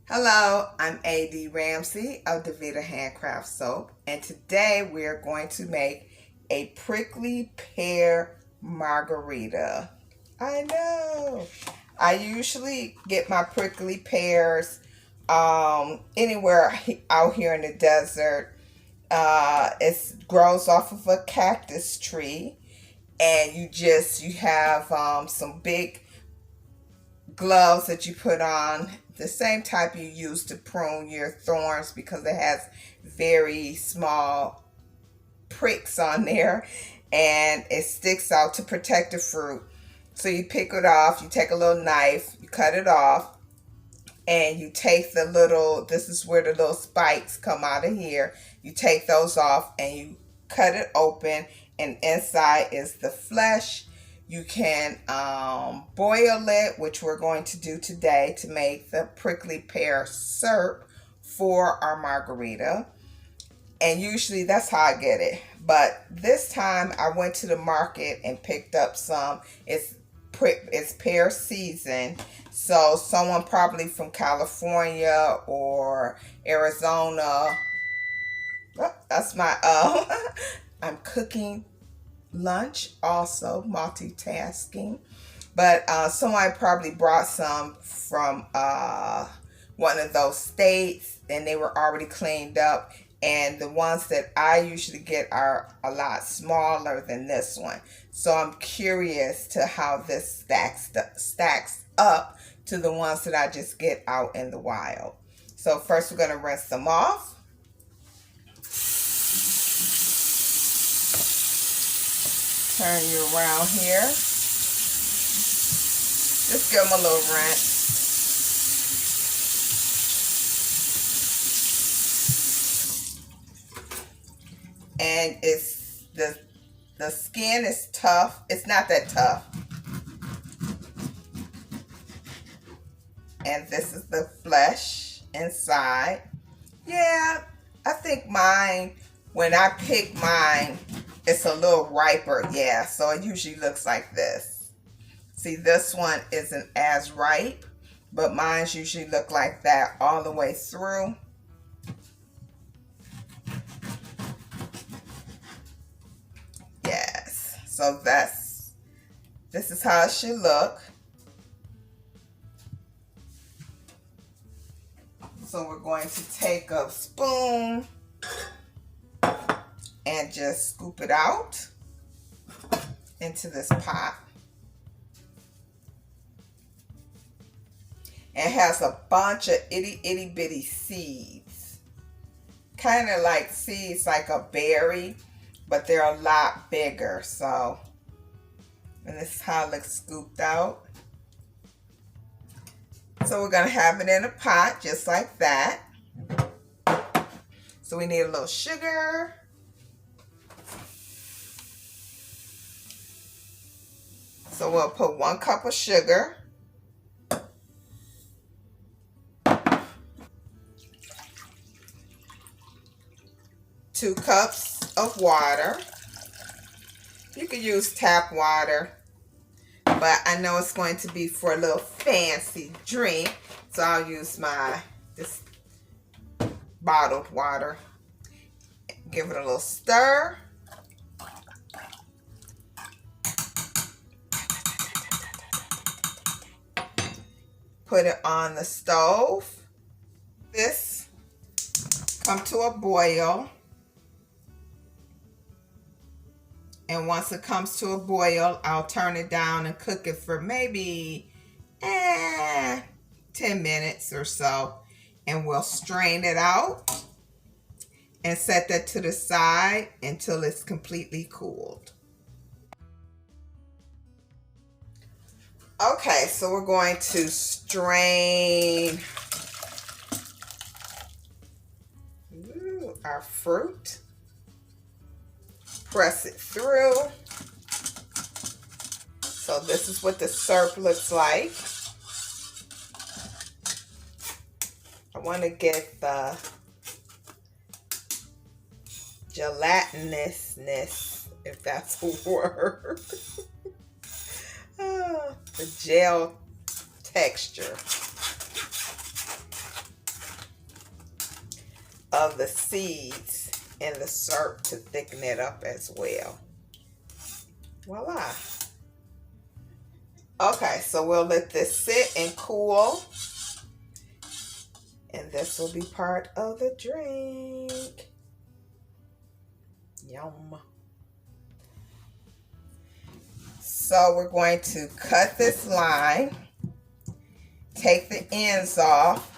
Hello, I'm A.D. Ramsey of Davita Handcraft Soap, and today we're going to make a prickly pear margarita. I know. I usually get my prickly pears anywhere out here in the desert. It grows off of a cactus tree, and you have some big gloves that you put on, the same type you use to prune your thorns, because it has very small pricks on there and it sticks out to protect the fruit. So you pick it off, you take a little knife, you cut it off, and you take this is where the little spikes come out of here. You take those off and you cut it open, and inside is the flesh. You can boil it, which we're going to do today to make the prickly pear syrup for our margarita. And usually that's how I get it. But this time I went to the market and picked up some. It's pear season. So someone probably from California or Arizona. Oh, that's my I'm cooking lunch, also multitasking. But someone probably brought some from one of those states, and they were already cleaned up. And the ones that I usually get are a lot smaller than this one. So I'm curious to how this stacks up to the ones that I just get out in the wild. So first we're going to rinse them off. Turn you around here. Just give them a little rinse. And it's the skin is tough. It's not that tough. And this is the flesh inside. Yeah, I think mine, when I pick mine, it's a little riper. Yeah, so it usually looks like this. See, this one isn't as ripe, but mine's usually look like that all the way through. Yes, so this is how it should look. So we're going to take a spoon and just scoop it out into this pot. It has a bunch of itty bitty seeds. Kind of like seeds like a berry, but they're a lot bigger. So, and this is how it looks scooped out. So we're gonna have it in a pot just like that. So we need a little sugar. So we'll put 1 cup of sugar. 2 cups of water. You can use tap water, but I know it's going to be for a little fancy drink, so I'll use this bottled water. Give it a little stir. Put it on the stove. This come to a boil. And once it comes to a boil, I'll turn it down and cook it for maybe 10 minutes or so. And we'll strain it out and set that to the side until it's completely cooled. Okay, so we're going to strain our fruit. Press it through. So this is what the syrup looks like. I want to get the gelatinousness, if that's a word. The gel texture. of the seeds in the syrup to thicken it up as well. Voila. Okay, so we'll let this sit and cool. And this will be part of the drink. Yum. So we're going to cut this lime, take the ends off,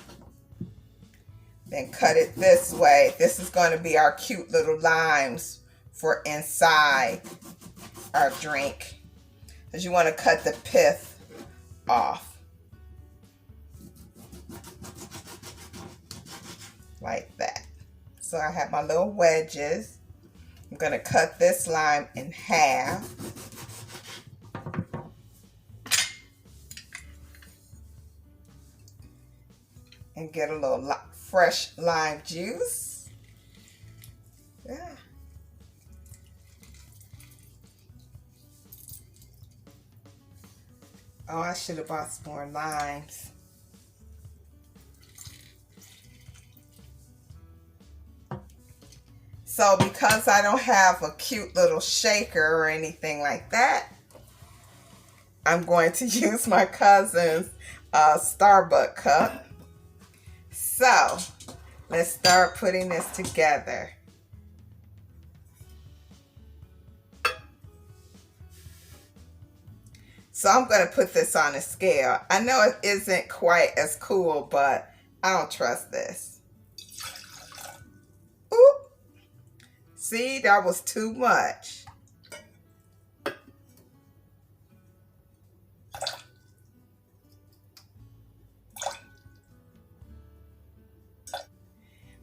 then cut it this way. This is going to be our cute little limes for inside our drink, because you want to cut the pith off like that. So I have my little wedges. I'm going to cut this lime in half. And get a little fresh lime juice. Yeah. Oh, I should have bought some more limes. So because I don't have a cute little shaker or anything like that, I'm going to use my cousin's Starbucks cup. So let's start putting this together. So I'm going to put this on a scale. I know it isn't quite as cool, but I don't trust this. Oop. See, that was too much.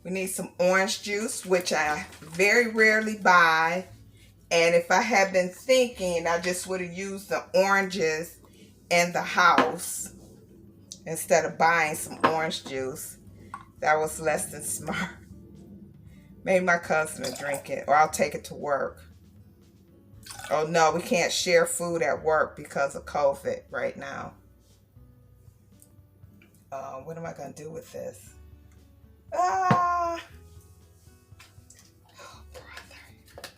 We need some orange juice, which I very rarely buy. And if I had been thinking, I just would have used the oranges in the house instead of buying some orange juice. That was less than smart. Maybe my cousin will drink it, or I'll take it to work. Oh no, we can't share food at work because of COVID right now. What am I going to do with this? Oh, brother.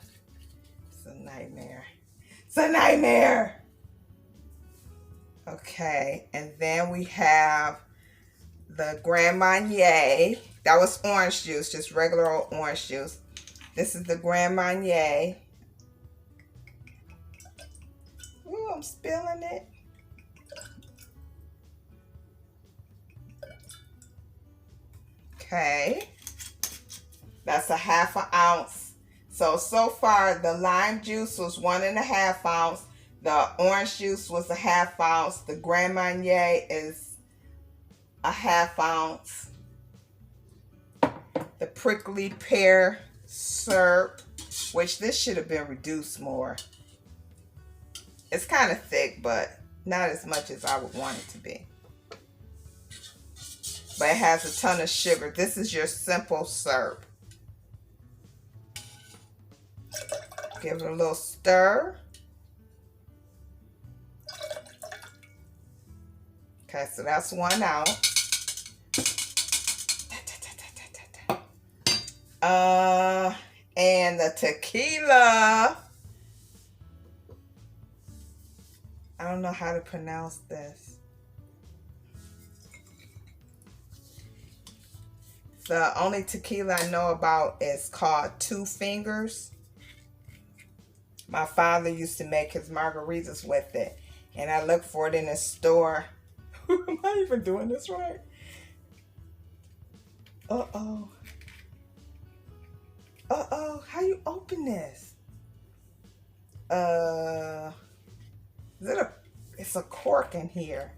It's a nightmare. It's a nightmare. Okay, and then we have the Grand Marnier. That was orange juice, just regular old orange juice. This is the Grand Marnier. Ooh, I'm spilling it. Okay, that's a ½ ounce. So far the lime juice was 1½ ounce. The orange juice was a ½ ounce. The Grand Marnier is a ½ ounce. The prickly pear syrup, which this should have been reduced more. It's kind of thick, but not as much as I would want it to be. But it has a ton of sugar. This is your simple syrup. Give it a little stir. Okay, so that's 1 ounce. And the tequila. I don't know how to pronounce this. The only tequila I know about is called Two Fingers. My father used to make his margaritas with it, and I looked for it in a store. Am I even doing this right? Uh-oh. Uh-oh, how you open this? It's a cork in here.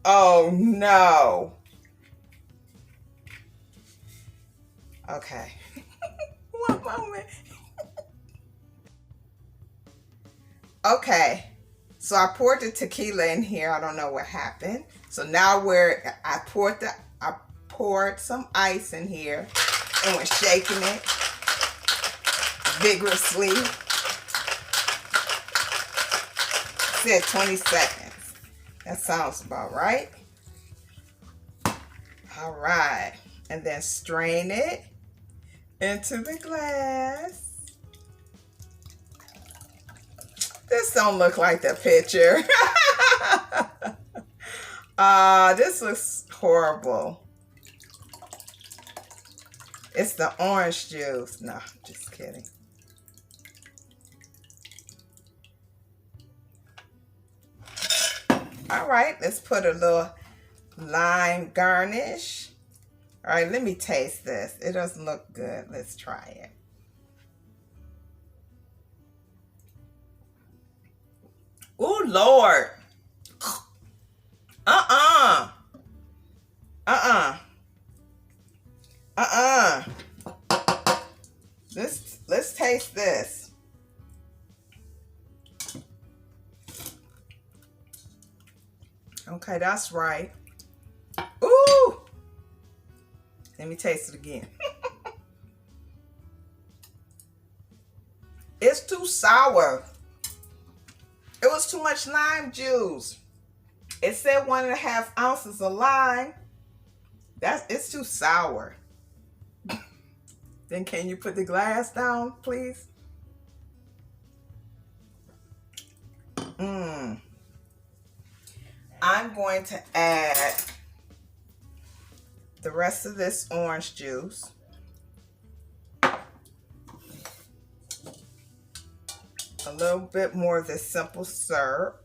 Oh no. Okay. One moment. Okay. So I poured the tequila in here. I don't know what happened. So now I poured some ice in here and we're shaking it vigorously. Said 20 seconds. That sounds about right. All right. and then strain it into the glass. This don't look like the picture. This looks horrible. It's the orange juice. No, just kidding. All right, let's put a little lime garnish. All right, let me taste this. It doesn't look good. Let's try it. Oh, Lord. Let's taste this. Okay, that's right. Ooh. Let me taste it again. It's too sour. It was too much lime juice. It said 1.5 ounces of lime. It's too sour. Then can you put the glass down, please? I'm going to add the rest of this orange juice. A little bit more of this simple syrup.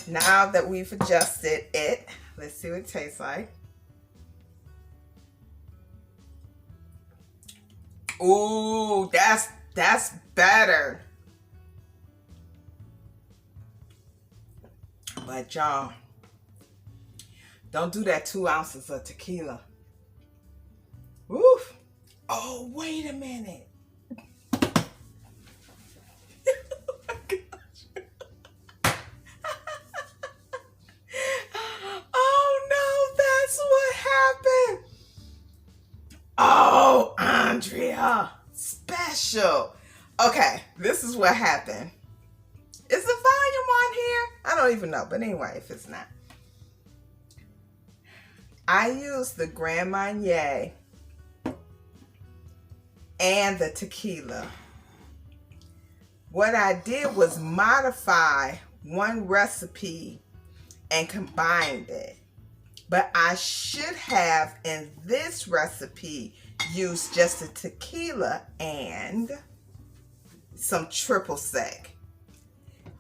Now that we've adjusted it, let's see what it tastes like. Ooh, that's better. But y'all, don't do that 2 ounces of tequila. Oof. Oh, wait a minute. Oh no, that's what happened. Oh, Andrea, special. Okay, this is what happened. Is the volume on here? I don't even know, but anyway, if it's not. I used the Grand Marnier and the tequila. What I did was modify one recipe and combined it. But I should have, in this recipe, used just the tequila and some triple sec.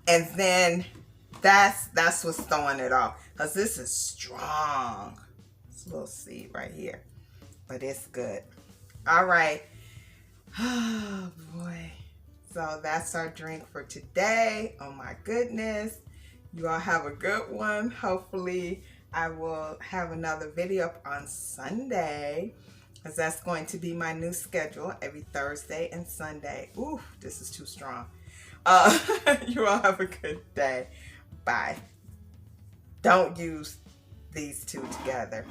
And then that's what's throwing it off. Because this is strong. It's a little seed right here. But it's good. All right. Oh, boy. So that's our drink for today. Oh, my goodness. You all have a good one. Hopefully, I will have another video up on Sunday, because that's going to be my new schedule every Thursday and Sunday. Ooh, this is too strong. You all have a good day. Bye. Don't use these two together.